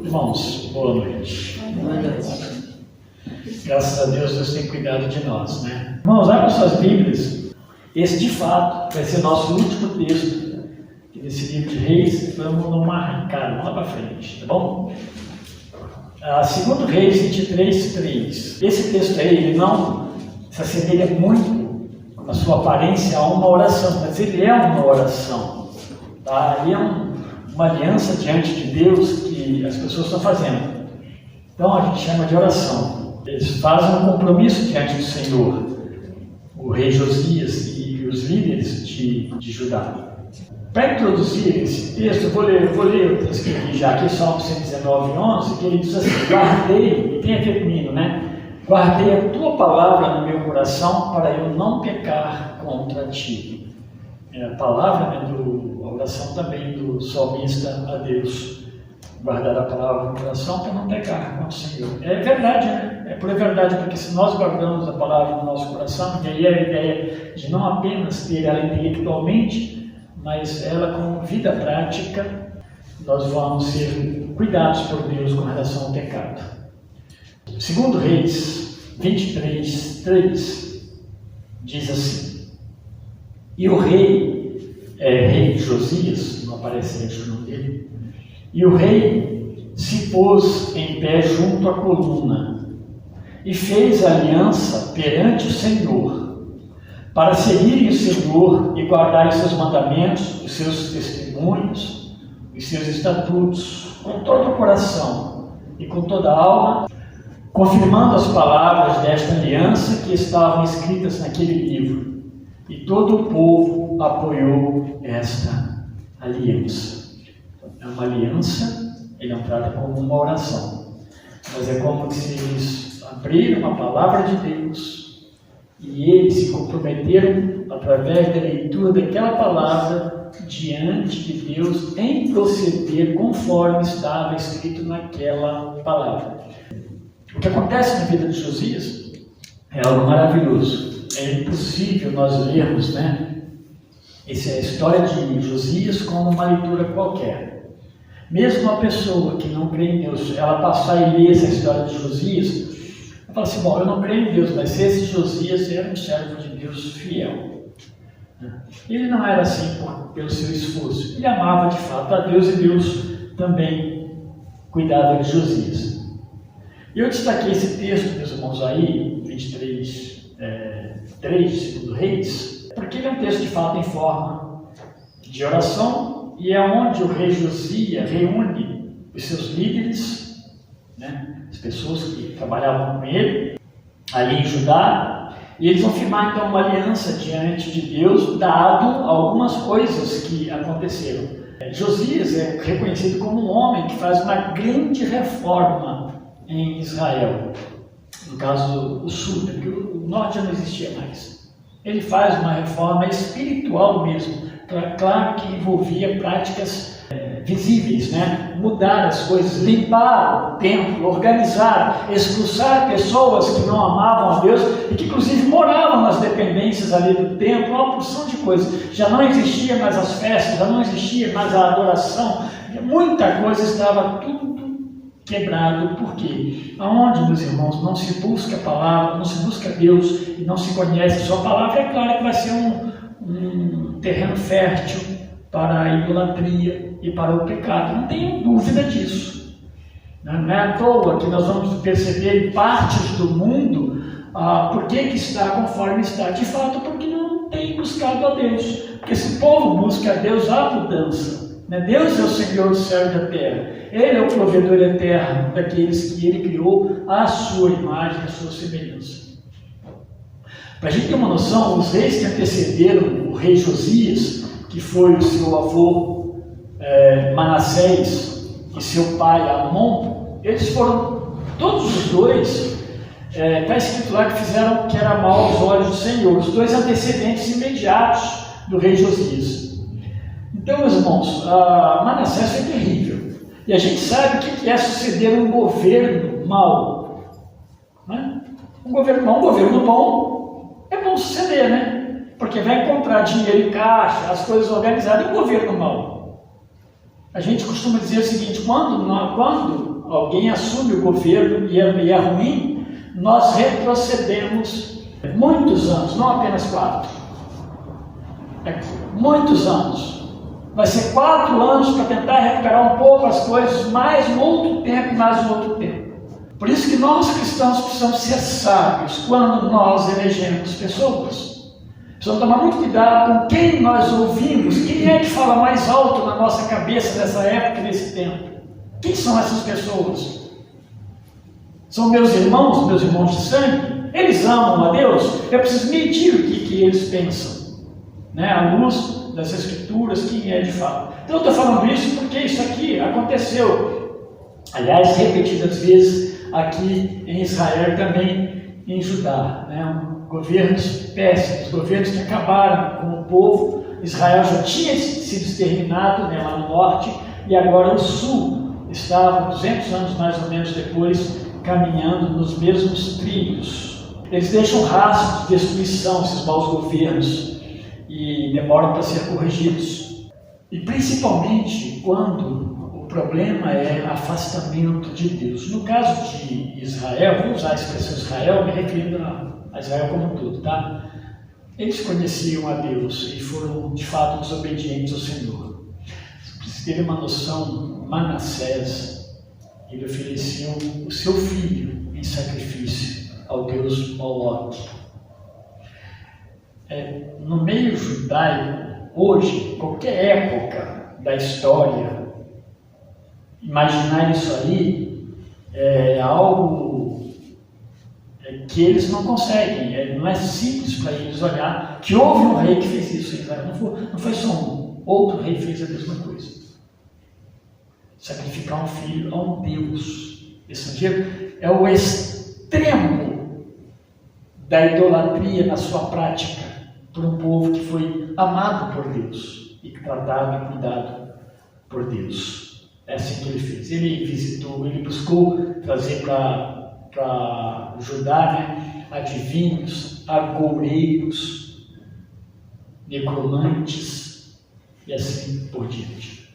Irmãos, boa noite. Boa noite. Graças a Deus tem cuidado de nós, né? Irmãos, abram suas Bíblias. Esse, de fato, vai ser nosso último texto desse livro de Reis. Vamos numa arrancada, vamos lá para frente, tá bom? 2 Reis 23, 3. Esse texto aí, ele não se assemelha muito na sua aparência a uma oração, mas ele é uma oração, tá? Ele é uma aliança diante de Deus que as pessoas estão fazendo. Então a gente chama de oração. Eles fazem um compromisso diante do Senhor, o rei Josias e os líderes de Judá. Para introduzir esse texto, eu vou ler, eu escrevi já aqui, Salmo 119, 11, que ele diz assim: guardei, e tem a ver comigo, né? Guardei a tua palavra no meu coração para eu não pecar contra ti. A palavra, né, a oração também do salmista a Deus. Guardar a palavra no coração para não pecar contra o Senhor. É verdade, né? É por verdade, porque se nós guardamos a palavra no nosso coração, e aí é a ideia de não apenas ter ela intelectualmente, mas ela como vida prática, nós vamos ser cuidados por Deus com relação ao pecado. 2 Reis 23, 3 diz assim: e o rei Josias, não aparece aí o nome dele, e o rei se pôs em pé junto à coluna e fez aliança perante o Senhor, para seguirem o Senhor e guardarem os seus mandamentos, os seus testemunhos, os seus estatutos, com todo o coração e com toda a alma, confirmando as palavras desta aliança que estavam escritas naquele livro. E todo o povo apoiou esta aliança. É uma aliança, ele não trata como uma oração, mas é como se eles abriram a palavra de Deus e eles se comprometeram, através da leitura daquela palavra, diante de Deus, em proceder conforme estava escrito naquela palavra. O que acontece na vida de Josias é algo maravilhoso. É impossível nós lermos, né, essa é a história de Josias como uma leitura qualquer. Mesmo uma pessoa que não crê em Deus, ela passar e ler essa história de Josias, ela fala assim: bom, eu não creio em Deus, mas esse Josias era um servo de Deus fiel. Ele não era assim pelo seu esforço, ele amava de fato a Deus e Deus também cuidava de Josias. Eu destaquei esse texto, meus irmãos, aí, 23, 3 de 2 Reis, porque ele é um texto de fato em forma de oração e é onde o rei Josias reúne os seus líderes, né, as pessoas que trabalhavam com ele ali em Judá, e eles vão firmar então uma aliança diante de Deus, dado algumas coisas que aconteceram. Josias é reconhecido como um homem que faz uma grande reforma em Israel, no caso o sul, porque o norte já não existia mais. Ele faz uma reforma espiritual mesmo, claro que envolvia práticas visíveis, né? Mudar as coisas, limpar o templo, organizar, expulsar pessoas que não amavam a Deus e que inclusive moravam nas dependências ali do templo, uma porção de coisas. Já não existia mais as festas, já não existia mais a adoração, muita coisa estava tudo quebrado. Por quê? Aonde, meus irmãos, não se busca a palavra, não se busca Deus e não se conhece a sua palavra, é claro que vai ser um terreno fértil para a idolatria e para o pecado. Não tenho dúvida disso. Não é à toa que nós vamos perceber em partes do mundo por que está conforme está. De fato, porque não tem buscado a Deus. Porque se o povo busca a Deus, há mudança. Deus é o Senhor do céu e da terra. Ele é o provedor eterno daqueles que Ele criou à sua imagem, à sua semelhança. Para a gente ter uma noção, os reis que antecederam o rei Josias, que foi o seu avô Manassés e seu pai Amon, eles foram, todos os dois, está escrito lá que fizeram o que era mal aos olhos do Senhor, os dois antecedentes imediatos do rei Josias. Então, meus irmãos, Manassés foi terrível. E a gente sabe o que é suceder um governo mau. Né? Um governo mau, um governo bom, é bom suceder, né? Porque vai encontrar dinheiro em caixa, as coisas organizadas, e um governo mau. A gente costuma dizer o seguinte: quando alguém assume o governo e é ruim, nós retrocedemos muitos anos, não apenas 4. Muitos anos. Vai ser 4 anos para tentar recuperar um pouco as coisas, mais um outro tempo, mais um outro tempo. Por isso que nós cristãos precisamos ser sábios quando nós elegemos pessoas. Precisamos tomar muito cuidado com quem nós ouvimos, quem é que fala mais alto na nossa cabeça nessa época, nesse tempo. Quem são essas pessoas? São meus irmãos de sangue? Eles amam a Deus? Eu preciso medir o que eles pensam, né? À luz das Escrituras, quem é de fato. Então eu estou falando isso porque isso aqui aconteceu, aliás, repetidas vezes aqui em Israel, também em Judá, né? Governos péssimos, governos que acabaram com o povo. Israel já tinha sido exterminado, né, lá no norte, e agora o sul estava 200 anos mais ou menos depois caminhando nos mesmos trilhos. Eles deixam rastros de destruição, esses maus governos, e demoram para ser corrigidos. E principalmente quando o problema é afastamento de Deus. No caso de Israel, vou usar a expressão Israel, me referindo a Israel como um todo, tá? Eles conheciam a Deus e foram de fato desobedientes ao Senhor. Para vocês terem uma noção, Manassés, ele ofereceu o seu filho em sacrifício ao deus Moloque. No meio judaico, hoje, qualquer época da história, imaginar isso aí é algo que eles não conseguem, não é simples para eles olhar que houve um rei que fez isso em Israel. Não foi só um, outro rei fez a mesma coisa. Sacrificar um filho a um Deus estrangeiro é o extremo da idolatria na sua prática por um povo que foi amado por Deus e tratado e cuidado por Deus. É assim que ele fez. Ele visitou, ele buscou trazer para Judá, né, adivinhos, agoureiros, necromantes e assim por diante.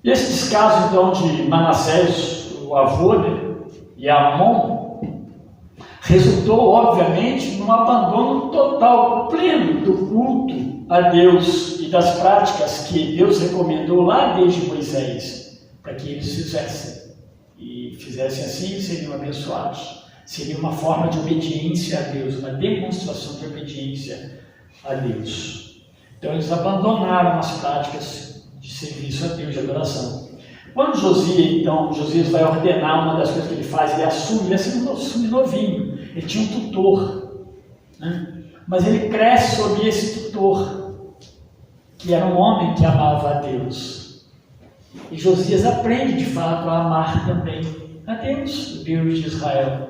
E esse descaso então de Manassés, o avô, né, e Amon, resultou obviamente num abandono total, pleno do culto a Deus e das práticas que Deus recomendou lá desde Moisés para que eles fizessem. E fizessem assim, seriam abençoados. Seria uma forma de obediência a Deus, uma demonstração de obediência a Deus. Então eles abandonaram as práticas de serviço a Deus, de adoração. Quando Josias vai ordenar, uma das coisas que ele faz, ele assume novinho. Ele tinha um tutor, né? Mas ele cresce sob esse tutor, que era um homem que amava a Deus. E Josias aprende de fato a amar também a Deus, o Deus de Israel.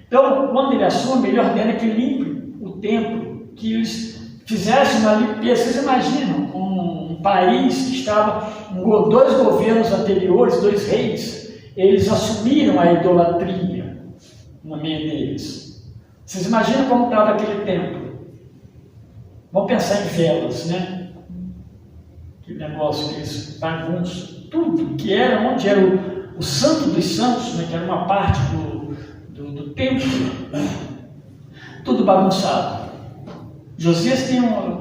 Então, quando ele assume, ele ordena que limpe o templo, que eles fizessem uma limpeza. Vocês imaginam um país que estava em 2 governos anteriores, 2 reis, eles assumiram a idolatria no meio deles. Vocês imaginam como estava aquele templo? Vamos pensar em velas, né? Que negócio que eles bagunçam. Tudo que era, onde era o Santo dos Santos, né, que era uma parte do templo, né, tudo bagunçado. Josias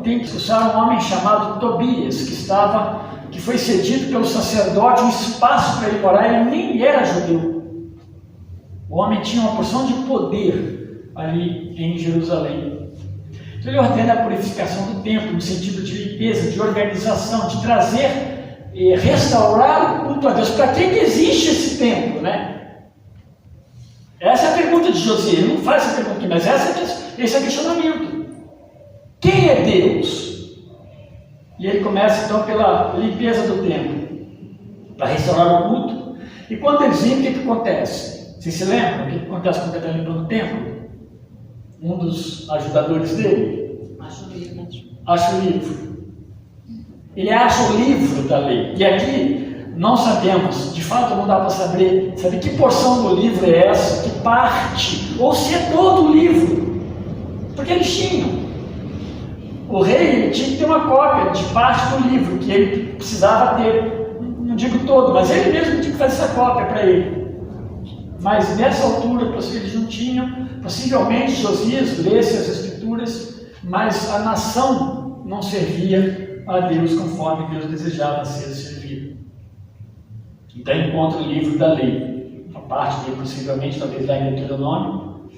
tem que usar um homem chamado Tobias, que foi cedido pelo sacerdote um espaço para ele morar. Ele nem era judeu. O homem tinha uma porção de poder ali em Jerusalém. Então ele ordena a purificação do templo, no sentido de limpeza, de organização, de trazer e restaurar o culto a Deus. Para que existe esse templo, né? Essa é a pergunta de Josias. Ele não faz essa pergunta aqui, mas esse é o questionamento. Quem é Deus? E ele começa então pela limpeza do templo, para restaurar o culto. E quando eles limpam, o que acontece? Vocês se lembram o que acontece quando ele está limpando o templo? Um dos ajudadores dele acha o livro. Ele acha o livro da lei. E aqui não sabemos, de fato não dá para saber que porção do livro é essa, que parte, ou se é todo o livro. Porque eles tinham. o rei ele tinha que ter uma cópia de parte do livro que ele precisava ter, não digo todo, mas ele mesmo tinha que fazer essa cópia para ele. Mas nessa altura eles não tinham, possivelmente Josias lesse as escrituras, mas a nação não servia a Deus conforme Deus desejava ser servido. Então encontra o livro da lei, uma parte dele possivelmente, talvez lá em Deuteronômio.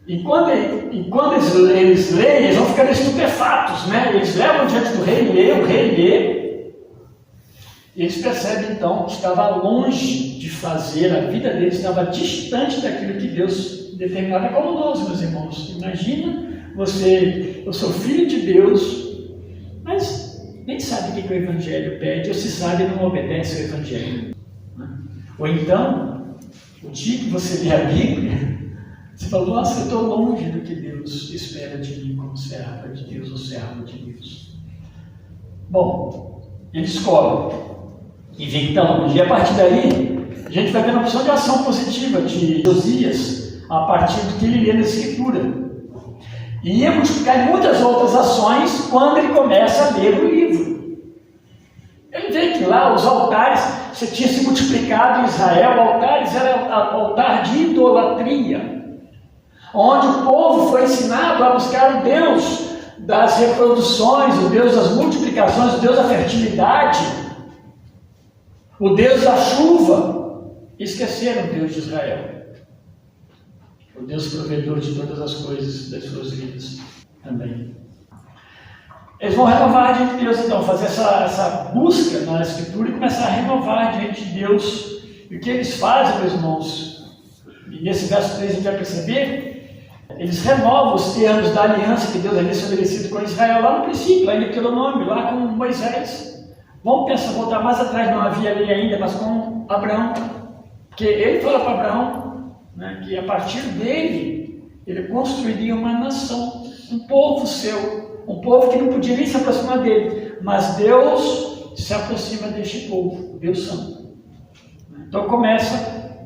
E quando eles leem, eles vão ficando estupefatos, né? Eles levam diante do rei, o rei lê, e eles percebem então que estava longe de fazer, a vida deles estava distante daquilo que Deus determinava. É como nós, meus irmãos. Imagina eu sou filho de Deus, mas nem sabe o que o Evangelho pede, ou se sabe não obedece ao Evangelho. Ou então, o dia que você lê a Bíblia, você fala, nossa, eu estou longe do que Deus espera de mim como serva de Deus ou servo de Deus. Bom, ele escolhe e vê que está longe. E a partir daí, a gente vai ver uma opção de ação positiva de Josias a partir do que ele lê na Escritura. E ia multiplicar muitas outras ações quando ele começa a ler o livro. Ele vê que lá os altares, você tinha se multiplicado em Israel, altares era altar de idolatria, onde o povo foi ensinado a buscar o Deus das reproduções, o Deus das multiplicações, o Deus da fertilidade, o Deus da chuva. Esqueceram o Deus de Israel, o Deus provedor de todas as coisas das suas vidas também. Eles vão renovar diante de Deus, então, fazer essa busca na Escritura e começar a renovar diante de Deus. E o que eles fazem, meus irmãos, e nesse verso 3 a gente vai perceber, eles renovam os termos da aliança que Deus havia estabelecido com Israel lá no princípio, lá em Deuteronômio, lá com Moisés. Vamos pensar, voltar mais atrás, não havia lei ainda, mas com Abraão. Porque ele fala para Abraão, né, que a partir dele, ele construiria uma nação, um povo seu, um povo que não podia nem se aproximar dele, mas Deus se aproxima deste povo, Deus Santo. Então começa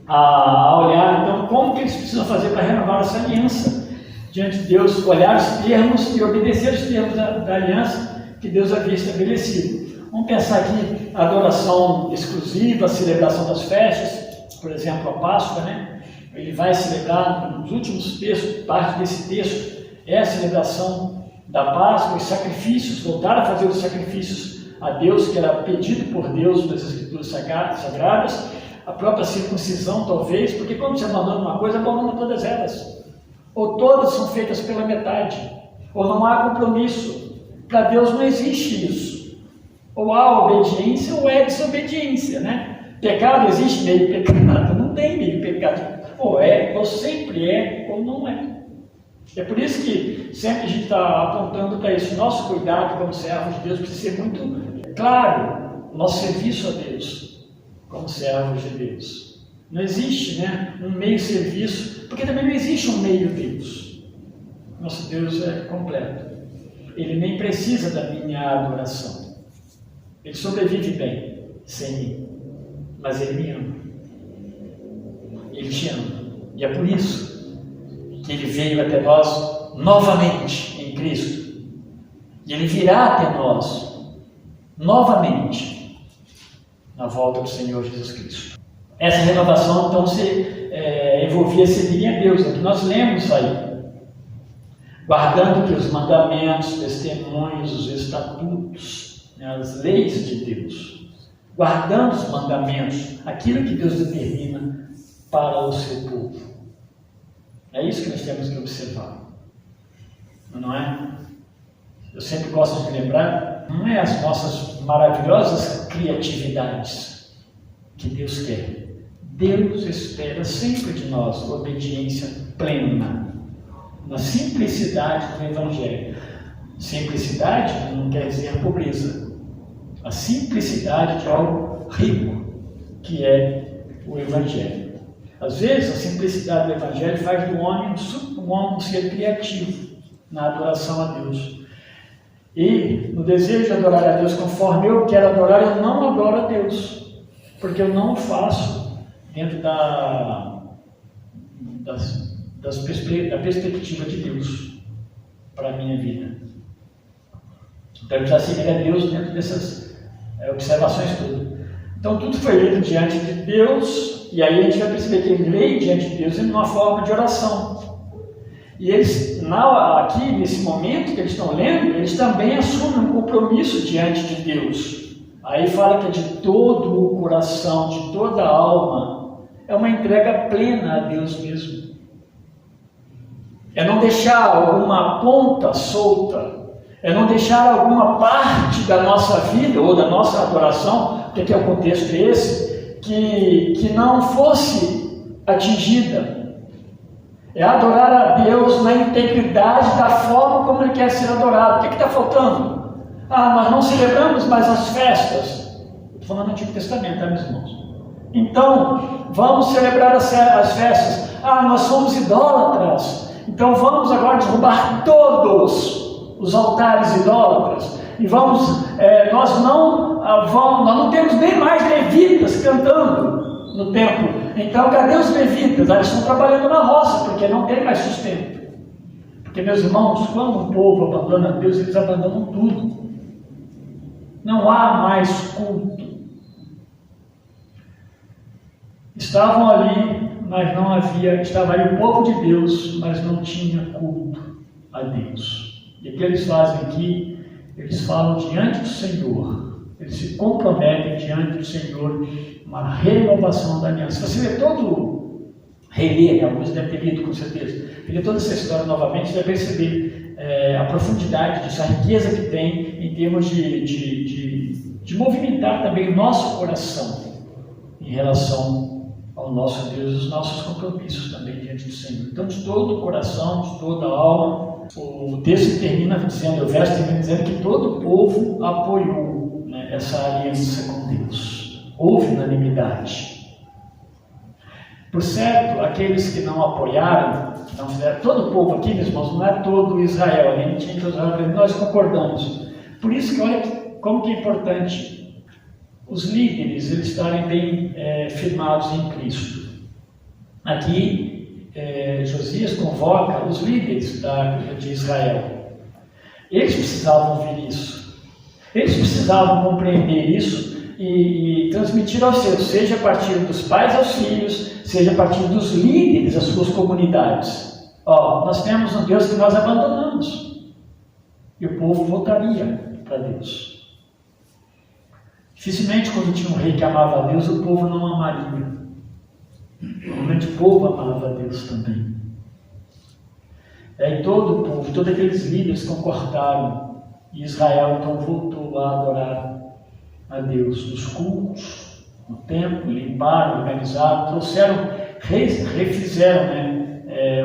a olhar, então, como que eles precisam fazer para renovar essa aliança diante de Deus, olhar os termos e obedecer os termos da aliança que Deus havia estabelecido. Vamos pensar aqui a adoração exclusiva, a celebração das festas, por exemplo, a Páscoa, né? Ele vai celebrar, nos últimos textos, parte desse texto é a celebração da Páscoa, os sacrifícios, voltar a fazer os sacrifícios a Deus, que era pedido por Deus nas Escrituras Sagradas, a própria circuncisão, talvez, porque quando você abandona uma coisa, abandona todas elas. Ou todas são feitas pela metade, ou não há compromisso. Para Deus não existe isso. Ou há obediência ou é desobediência, né? Pecado existe meio pecado, não tem meio pecado. Ou é, ou sempre é, ou não é. É por isso que sempre a gente está apontando para isso. Nosso cuidado como servos de Deus precisa ser muito claro. O nosso serviço a Deus como servos de Deus. Não existe, né, um meio serviço, porque também não existe um meio Deus. Nosso Deus é completo. Ele nem precisa da minha adoração. Ele sobrevive bem sem mim. Mas Ele me ama. Ele te ama. E é por isso que Ele veio até nós novamente em Cristo. E Ele virá até nós novamente na volta do Senhor Jesus Cristo. Essa renovação, então, envolvia servir a Deus, é o que nós lemos aí. Guardando que os mandamentos, testemunhos, os estatutos, né, as leis de Deus. Guardando os mandamentos, aquilo que Deus determina para o seu povo. É isso que nós temos que observar. Não é? Eu sempre gosto de lembrar, não é as nossas maravilhosas criatividades que Deus quer. Deus espera sempre de nós obediência plena, na simplicidade do Evangelho. Simplicidade não quer dizer pobreza. A simplicidade de algo rico, que é o Evangelho. Às vezes, a simplicidade do Evangelho faz do homem um ser criativo na adoração a Deus. E no desejo de adorar a Deus conforme eu quero adorar, eu não adoro a Deus, porque eu não o faço dentro da perspectiva de Deus. para a minha vida. Então eu preciso seguir a Deus dentro dessas observações todas. Então tudo foi feito diante de Deus, e aí a gente vai perceber que ele lê diante de Deus em uma forma de oração. E eles, aqui nesse momento que eles estão lendo, eles também assumem um compromisso diante de Deus. Aí fala que é de todo o coração, de toda a alma. É uma entrega plena a Deus mesmo. É não deixar alguma ponta solta. É não deixar alguma parte da nossa vida ou da nossa adoração, porque é o contexto esse, que não fosse atingida. É adorar a Deus na integridade da forma como Ele quer ser adorado. O que está faltando? Nós não celebramos mais as festas. Estou falando do Antigo Testamento, tá, meus irmãos? Então, vamos celebrar as festas. Nós somos idólatras. Então vamos agora derrubar todos os altares idólatras. E nós não temos nem mais levitas cantando no templo. Então, cadê os levitas? Eles estão trabalhando na roça, porque não tem mais sustento. Porque, meus irmãos, quando um povo abandona Deus, eles abandonam tudo. Não há mais culto. Estavam ali, mas não havia... Estava ali o povo de Deus, mas não tinha culto a Deus. E o que eles fazem aqui? Eles falam diante do Senhor. Eles se comprometem diante do Senhor, uma renovação da aliança. Se você vê todo, reler, alguns devem ter lido com certeza, reler toda essa história novamente, você vai perceber a profundidade disso, a riqueza que tem em termos de movimentar também o nosso coração em relação ao nosso Deus e os nossos compromissos também diante do Senhor. Então, de todo o coração, de toda a alma, o texto termina dizendo, o verso termina dizendo que todo o povo apoiou essa aliança com Deus. Houve unanimidade. Por certo, aqueles que não apoiaram, que não fizeram, todo o povo aqui, meus irmãos, não é todo Israel, a gente tinha que usar, nós concordamos. Por isso que olha como que é importante os líderes eles estarem bem firmados em Cristo. Aqui, Josias convoca os líderes de Israel. Eles precisavam ouvir isso. Eles precisavam compreender isso e transmitir aos seus, seja a partir dos pais aos filhos, seja a partir dos líderes às suas comunidades. Nós temos um Deus que nós abandonamos. E o povo voltaria para Deus. Dificilmente, quando tinha um rei que amava a Deus, o povo não amaria. Normalmente o povo amava a Deus também. E todo o povo, todos aqueles líderes concordaram. E Israel então voltou a adorar a Deus nos cultos, no templo, limparam, organizaram, trouxeram, refizeram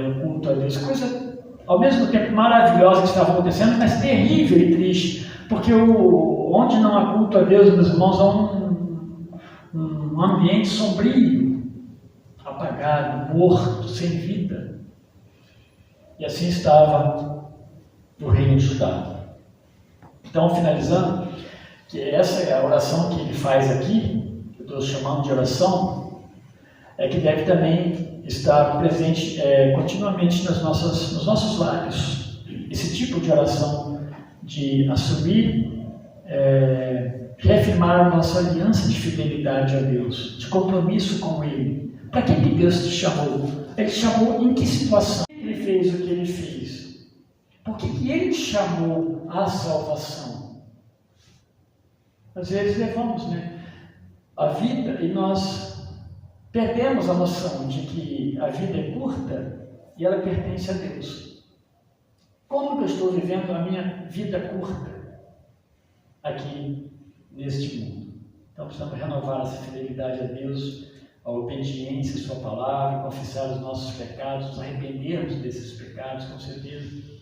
o culto a Deus. Coisa, ao mesmo tempo, maravilhosa que estava acontecendo, mas terrível e triste. Porque onde não há culto a Deus, meus irmãos, há um ambiente sombrio, apagado, morto, sem vida. E assim estava o reino de Judá. Então, finalizando, que essa é a oração que ele faz aqui, que eu estou chamando de oração, é que deve também estar presente continuamente nos nossos lábios. Esse tipo de oração de assumir, reafirmar a nossa aliança de fidelidade a Deus, de compromisso com Ele. Para que Deus te chamou? Ele te chamou em que situação? Ele fez o que Ele fez? Por que Ele te chamou à salvação? Às vezes levamos a vida e nós perdemos a noção de que a vida é curta e ela pertence a Deus. Como que eu estou vivendo a minha vida curta aqui neste mundo? Então precisamos renovar essa fidelidade a Deus, a obediência à sua palavra, confessar os nossos pecados, nos arrependermos desses pecados, com certeza.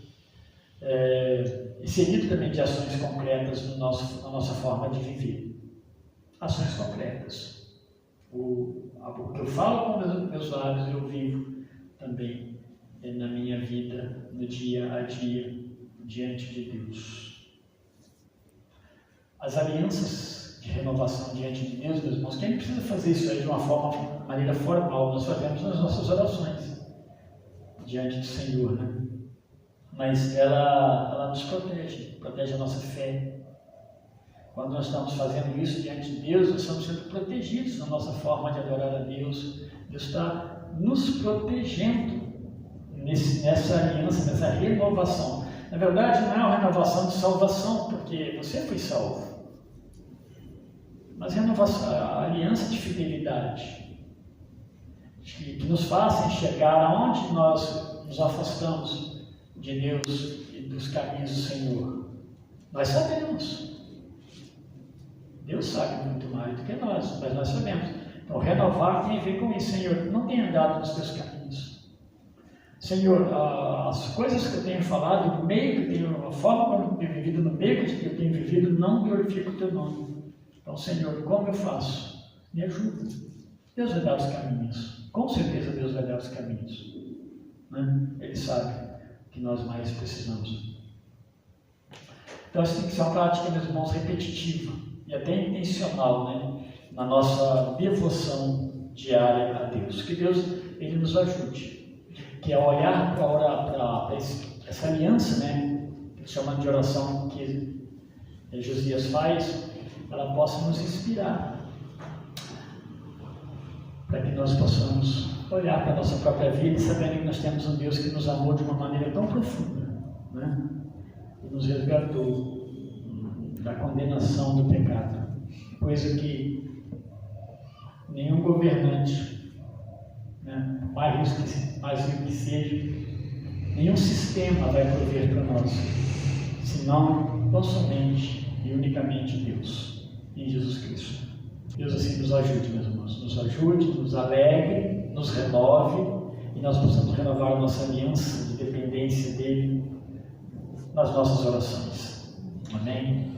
E seguido também de ações concretas na nossa forma de viver. Ações concretas. O que eu falo com meus lábios, eu vivo também na minha vida, no dia a dia, diante de Deus. As alianças de renovação diante de Deus, meus irmãos, quem precisa fazer isso aí de uma maneira formal? Nós fazemos nas nossas orações diante do Senhor, mas ela nos protege a nossa fé. Quando nós estamos fazendo isso diante de Deus, nós estamos sendo protegidos na nossa forma de adorar a Deus. Deus está nos protegendo nessa aliança, nessa renovação. Na verdade, não é uma renovação de salvação, porque você foi salvo. Mas a aliança de fidelidade, que nos faça enxergar aonde nós nos afastamos de Deus e dos caminhos do Senhor. Nós sabemos. Deus sabe muito mais do que nós, mas nós sabemos. Então, renovar tem a ver com isso. Senhor, não tenho andado nos teus caminhos. Senhor, as coisas que eu tenho falado, no meio que eu tenho, a forma como eu tenho vivido, no meio que eu tenho vivido, não glorifica o teu nome. Então, Senhor, como eu faço? Me ajuda. Deus vai dar os caminhos. Com certeza Deus vai dar os caminhos. Né? Ele sabe que nós mais precisamos. Então, isso tem que ser uma prática, meus irmãos, repetitiva e até intencional, né? Na nossa devoção diária a Deus. Que Deus ele nos ajude. Que ao olhar para essa aliança, né? Que chama de oração que Josias faz, ela possa nos inspirar para que nós possamos olhar para a nossa própria vida e sabendo que nós temos um Deus que nos amou de uma maneira tão profunda, né? E nos resgatou da condenação do pecado, coisa que nenhum governante, né, mais rico que seja, nenhum sistema vai prover para nós, senão tão somente e unicamente Deus, em Jesus Cristo. Deus assim nos ajude, meus irmãos, nos ajude, nos alegre, nos renove e nós possamos renovar a nossa aliança de dependência dele nas nossas orações. Amém?